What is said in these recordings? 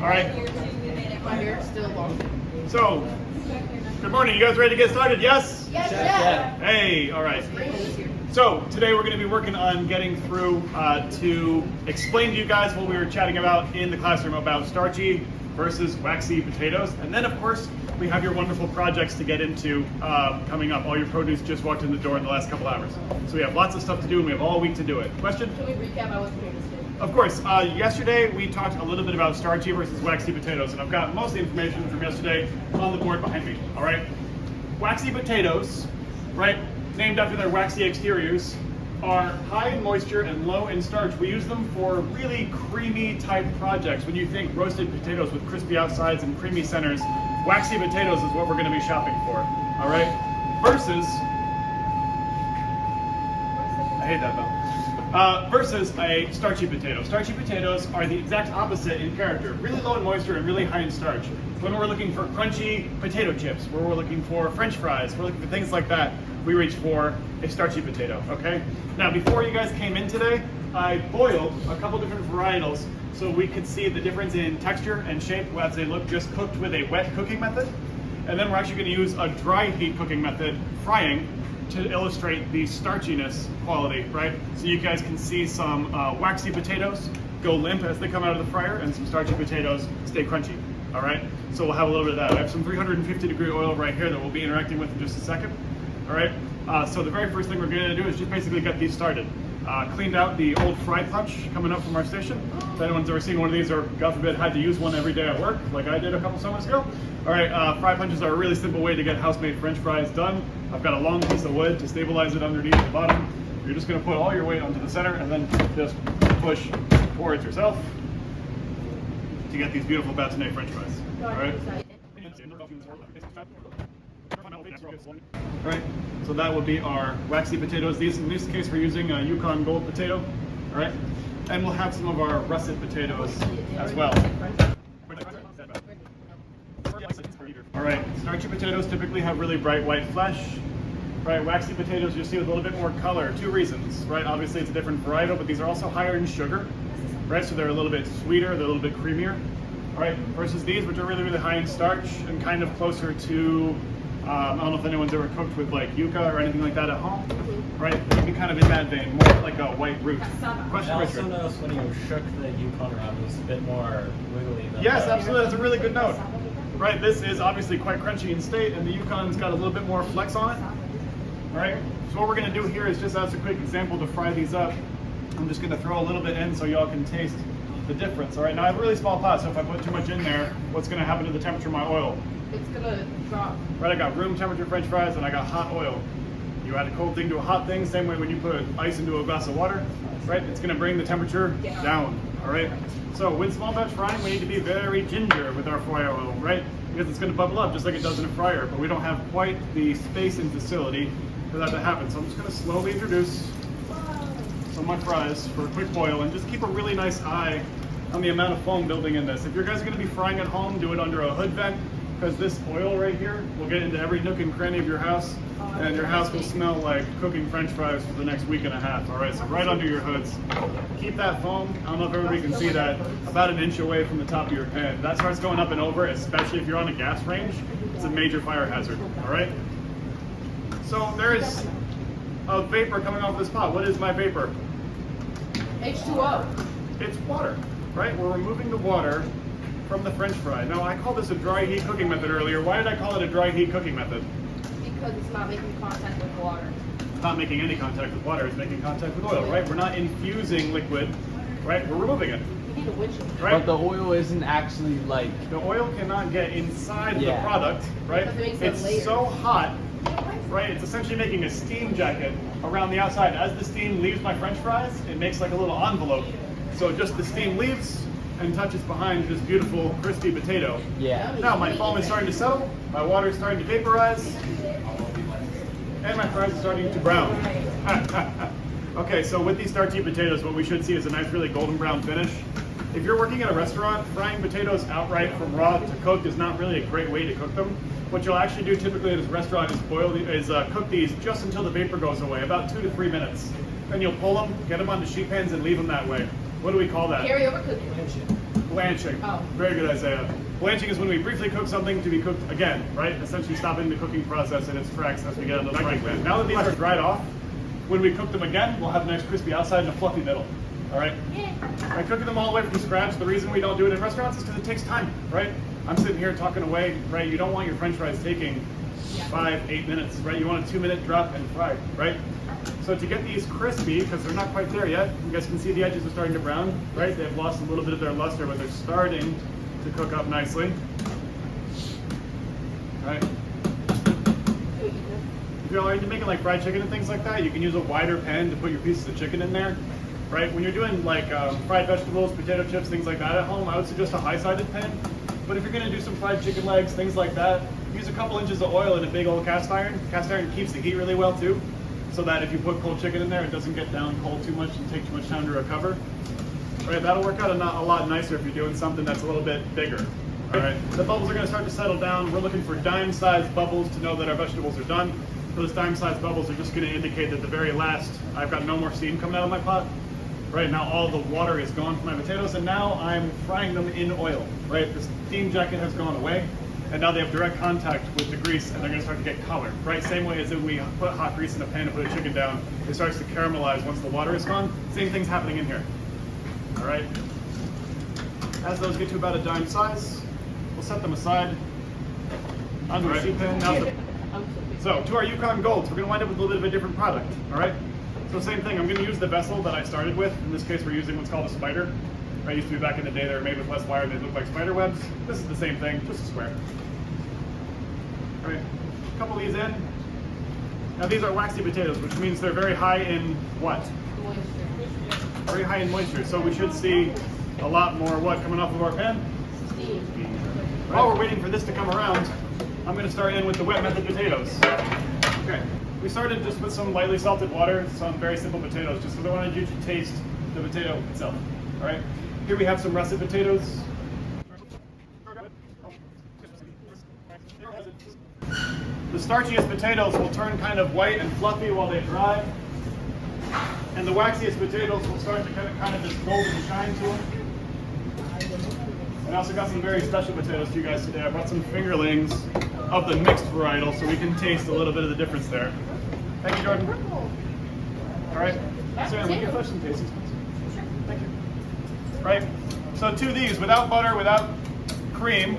All right. My hair's still long. So, good morning. You guys ready to get started? Yes? Yes, yeah. Hey, all right. So today we're going to be working on getting through to explain to you guys what we were chatting about in the classroom about starchy versus waxy potatoes. And then of course we have your wonderful projects to get into coming up. All your produce just walked in the door in the last couple hours. So we have lots of stuff to do and we have all week to do it. Question? Can we recap on what potatoes did? Of course. Yesterday we talked a little bit about starchy versus waxy potatoes, and I've got most of the information from yesterday on the board behind me. All right. Waxy potatoes, right, named after their waxy exteriors, are high in moisture and low in starch. We use them for really creamy type projects. When you think roasted potatoes with crispy outsides and creamy centers, waxy potatoes is what we're going to be shopping for. All right. Versus, I hate that though. Versus a starchy potato. Starchy potatoes are the exact opposite in character. Really low in moisture and really high in starch. When we're looking for crunchy potato chips, where we're looking for French fries, we're looking for things like that, we reach for a starchy potato, okay? Now, before you guys came in today, I boiled a couple different varietals so we could see the difference in texture and shape as they look just cooked with a wet cooking method. And then we're actually going to use a dry heat cooking method, frying, to illustrate the starchiness quality, right? So you guys can see some waxy potatoes go limp as they come out of the fryer, and some starchy potatoes stay crunchy, all right? So we'll have a little bit of that. I have some 350 degree oil right here that we'll be interacting with in just a second, all right? So the very first thing we're gonna do is just basically get these started. Cleaned out the old fry punch coming up from our station. If anyone's ever seen one of these, or God forbid had to use one every day at work, like I did a couple summers ago. All right, fry punches are a really simple way to get house-made French fries done. I've got a long piece of wood to stabilize it underneath the bottom. You're just gonna put all your weight onto the center and then just push towards yourself to get these beautiful bâtonnet French fries. All right. All right, so that would be our waxy potatoes. These, in this case, we're using a Yukon Gold potato. All right, and we'll have some of our russet potatoes as well. All right, starchy potatoes typically have really bright white flesh. Right, waxy potatoes you'll see with a little bit more color. Two reasons, right? Obviously it's a different varietal, but these are also higher in sugar, right? So they're a little bit sweeter, they're a little bit creamier. All right, versus these, which are really, really high in starch and kind of closer to, I don't know if anyone's ever cooked with like yuca or anything like that at home, right? You can kind of in that vein, more like a white root. Question, I Richard? also noticed when you shook the Yukon around, it was a bit more wiggly than Yes, the absolutely. That's a really good note. Right, this is obviously quite crunchy in state, and the Yukon's got a little bit more flex on it. All right, so what we're going to do here is just as a quick example to fry these up. I'm just going to throw a little bit in so y'all can taste the difference. All right, now I have a really small pot, so if I put too much in there, what's going to happen to the temperature of my oil? It's gonna drop. Right, I got room temperature French fries and I got hot oil. You add a cold thing to a hot thing, same way when you put ice into a glass of water, right? It's going to bring the temperature down. All right. So with small batch frying, we need to be very ginger with our fry oil, right? Because it's going to bubble up just like it does in a fryer, but we don't have quite the space and facility for that to happen. So I'm just going to slowly introduce some of my fries for a quick boil and just keep a really nice eye on the amount of foam building in this. If you guys are going to be frying at home, do it under a hood vent, because this oil right here will get into every nook and cranny of your house, and your house will smell like cooking French fries for the next week and a half. All right, so right under your hoods. Keep that foam, I don't know if everybody can see that, about an inch away from the top of your pan. If that starts going up and over, especially if you're on a gas range, it's a major fire hazard, all right? So there's a vapor coming off this pot. What is my vapor? H2O. It's water, right? We're removing the water from the French fry. Now, I called this a dry heat cooking method earlier. Why did I call it a dry heat cooking method? Because it's not making contact with water. It's not making any contact with water. It's making contact with oil, right? We're not infusing liquid, right? We're removing it, You need a windshield. right? But the oil isn't actually like... The oil cannot get inside the Yeah. product, right? Because it makes it It's layered. so hot, right? It's essentially making a steam jacket around the outside. As the steam leaves my French fries, it makes like a little envelope. So just the steam leaves and touches behind this beautiful crispy potato. Yeah. Now my foam is starting to settle, my water is starting to vaporize, and my fries are starting to brown. Okay, so with these starchy potatoes, what we should see is a nice, really golden brown finish. If you're working at a restaurant, frying potatoes outright from raw to cooked is not really a great way to cook them. What you'll actually do typically at this restaurant is cook these just until the vapor goes away, about 2 to 3 minutes. Then you'll pull them, get them onto sheet pans, and leave them that way. What do we call that? Carryover cooking. Blanching. Oh. Very good, Isaiah. Blanching is when we briefly cook something to be cooked again, right? Essentially stopping the cooking process in its tracks as we get into the frying pan. Now that these are dried off, when we cook them again, we'll have a nice crispy outside and a fluffy middle. All right? By cooking them all the way from scratch, the reason we don't do it in restaurants is because it takes time, right? I'm sitting here talking away, right? You don't want your French fries taking 5-8 minutes, right? You want a 2-minute drop and fry, right? So to get these crispy, because they're not quite there yet, you guys can see the edges are starting to brown, right? They've lost a little bit of their luster, but they're starting to cook up nicely. All right? If you're already making like fried chicken and things like that, you can use a wider pan to put your pieces of chicken in there, right? When you're doing like fried vegetables, potato chips, things like that at home, I would suggest a high-sided pan. But if you're gonna do some fried chicken legs, things like that, use a couple inches of oil in a big old cast iron. Cast iron keeps the heat really well too, so that if you put cold chicken in there, it doesn't get down cold too much and take too much time to recover. Right, that'll work out a lot nicer if you're doing something that's a little bit bigger. All right, the bubbles are gonna start to settle down. We're looking for dime-sized bubbles to know that our vegetables are done. Those dime-sized bubbles are just gonna indicate that the very last, I've got no more steam coming out of my pot. Right now, all the water is gone from my potatoes, and now I'm frying them in oil. Right, the steam jacket has gone away, and now they have direct contact with the grease, and they're going to start to get color. Right, same way as when we put hot grease in a pan and put a chicken down, it starts to caramelize once the water is gone. Same thing's happening in here. All right. As those get to about a dime size, we'll set them aside onto a sheet pan. Now, so to our Yukon Golds, we're going to wind up with a little bit of a different product. All right. So same thing, I'm going to use the vessel that I started with. In this case, we're using what's called a spider. Right, used to be back in the day, they were made with less wire, they look like spider webs. This is the same thing, just a square. All right, a couple of these in. Now these are waxy potatoes, which means they're very high in what? Moisture. Very high in moisture. So we should see a lot more what coming off of our pan? Steam. While we're waiting for this to come around, I'm going to start in with the wet method potatoes. Okay. We started just with some lightly salted water, some very simple potatoes, just because I wanted you to taste the potato itself. All right. Here we have some russet potatoes. The starchiest potatoes will turn kind of white and fluffy while they dry, and the waxiest potatoes will start to get kind of this golden shine to them. I also got some very special potatoes to you guys today. I brought some fingerlings of the mixed varietal, so we can taste a little bit of the difference there. Thank you, Jordan. All right. Sarah, would you flush some tasting spoons? Thank you. Right. So to these, without butter, without cream,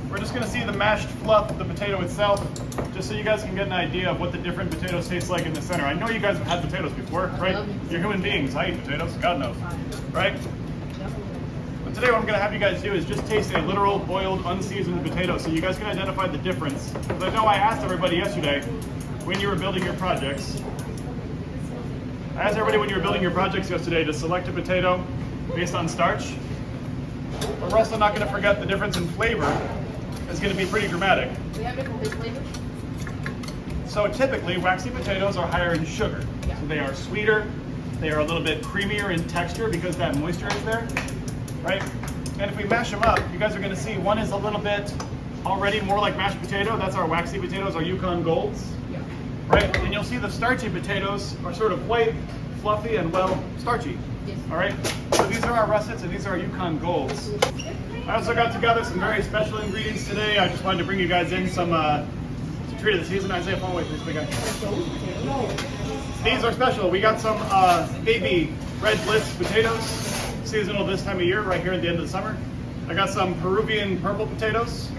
we're just going to see the mashed fluff of the potato itself, just so you guys can get an idea of what the different potatoes taste like in the center. I know you guys have had potatoes before, right? You're human beings. I eat potatoes. God knows, right? But today what I'm going to have you guys do is just taste a literal boiled, unseasoned potato so you guys can identify the difference. Because I know I asked everybody yesterday when you were building your projects. I asked everybody when you were building your projects yesterday to select a potato based on starch. But we're also not going to forget the difference in flavor is going to be pretty dramatic. We have different big flavors. So typically, waxy potatoes are higher in sugar. Yeah. So they are sweeter, they are a little bit creamier in texture because that moisture is there, right? And if we mash them up, you guys are going to see one is a little bit already more like mashed potato. That's our waxy potatoes, our Yukon Golds. Yeah. Right? And you'll see the starchy potatoes are sort of white, fluffy, and well, starchy. Yes. All right? So these are our russets and these are our Yukon Golds. I also got together some very special ingredients today. I just wanted to bring you guys in some treat of the season. Isaiah, fall away, please, big guy. These are special. We got some baby red bliss potatoes, seasonal this time of year, right here at the end of the summer. I got some Peruvian purple potatoes,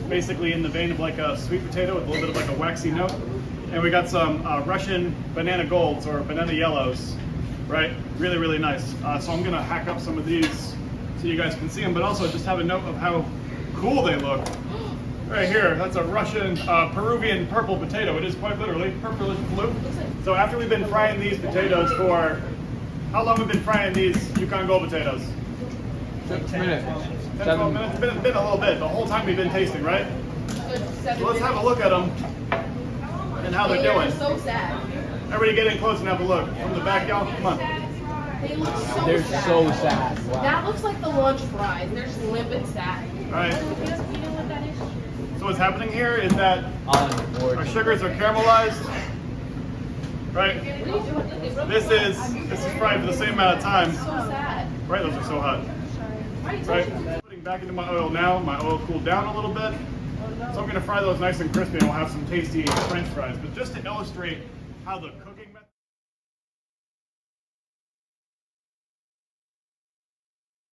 basically in the vein of like a sweet potato with a little bit of like a waxy note. And we got some Russian banana golds or banana yellows, right? Really, really nice. So I'm gonna hack up some of these so you guys can see them, but also just have a note of how cool they look. Right here, that's a Russian Peruvian purple potato. It is quite literally purplish blue. So after we've been frying these potatoes for, how long have we been frying these Yukon Gold potatoes? 10 minutes. 10, 12 minutes? It's been a little bit, the whole time we've been tasting, right? So let's have a look at them and how they're doing. They're so sad. Everybody get in close and have a look. From the back, y'all, come on. They look so They're sad. so sad. Wow. That looks like the lunch fries. They're just limp and sad. All right. You know what that is? So what's happening here is that our sugars are caramelized, right? What are you doing? This is probably for the same amount of time. So sad. Right, those are so hot. Why are you Right, touching them? putting back into my oil now. My oil cooled down a little bit. So I'm gonna fry those nice and crispy and we'll have some tasty French fries. But just to illustrate how the cook